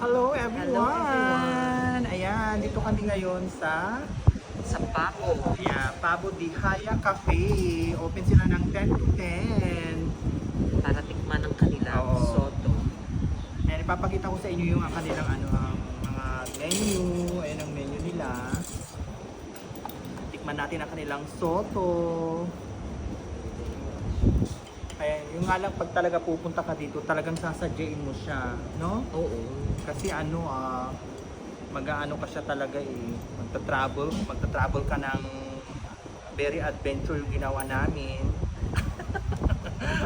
Hello everyone! Ayan, dito kami ngayon sa Pabo. Pabo di Haya Cafe. Open sila ng 10 to 10. Para tikman ang kanilang Oo. soto. Ayan, ipapakita ko sa inyo yung kanilang ang mga menu. Ayan ang menu nila. Tikman natin ang kanilang soto. Ayan, yung nga lang pag talaga pupunta ka dito, talagang sasadyain mo siya, no? Oo. Kasi mag-aano ka siya talaga magta-travel ka ng very adventure yung ginawa namin.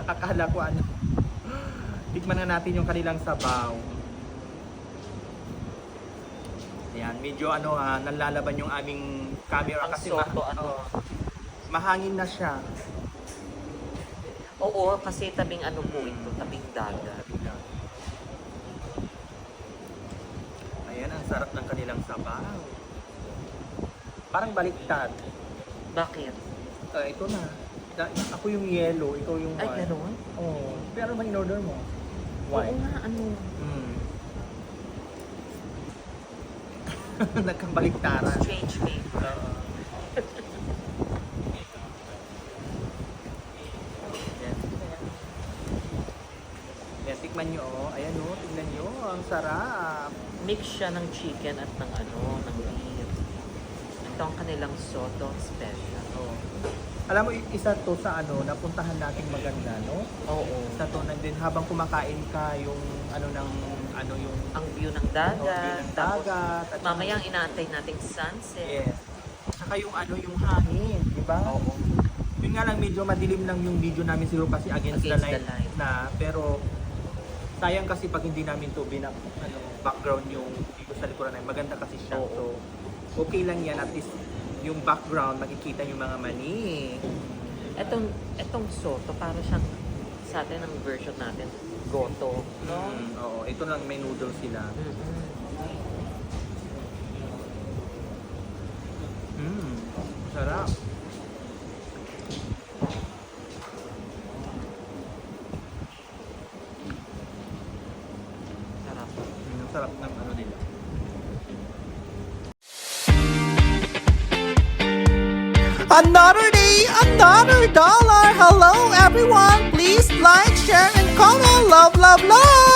Akala ko tikman na natin yung kanilang sabaw. Ayan, medyo nalalaban yung aming camera Ang kasi soto, mahangin na siya. Oo, kasi tabing po ito, tabing dagat. Ayan, ang sarap ng kanilang sabaw. Parang baliktad. Bakit? Ito na. Ako yung yellow, ikaw yung Ay, white. gano'n? Oo. Pero man in-order mo? Oo White. nga, Nagkabaliktaran. strange name. Oo. Yan. Yan, tikman nyo. Ayan o, tignan nyo. Ang sarap. Mix siya ng chicken at ng ng beef. Ito ang kanilang soto special. Oo. Alam mo, isa to sa napuntahan natin maganda, no? Oo. Isa to din habang kumakain ka yung yung Ang view ng dagat. view ng dagat. Tapos, mamaya ang inaantay nating sunset. Yes. Saka yung yung hangin, di ba? Oo. Yun nga lang, medyo madilim lang yung video namin siguro kasi against the light na. Pero sayang kasi pag hindi namin to background yung dito sa likuran namin. Maganda kasi siya. Oo. So, okay lang yan. At least yung background, makikita yung mga mani. Etong soto, para siyang sa atin ang version natin, goto. No? Oo, ito lang may noodles sila. Sarap. Sarap. Ang sarap ng nila. Another day, another dollar. Hello everyone. Please like, share, and comment. Love, love, love.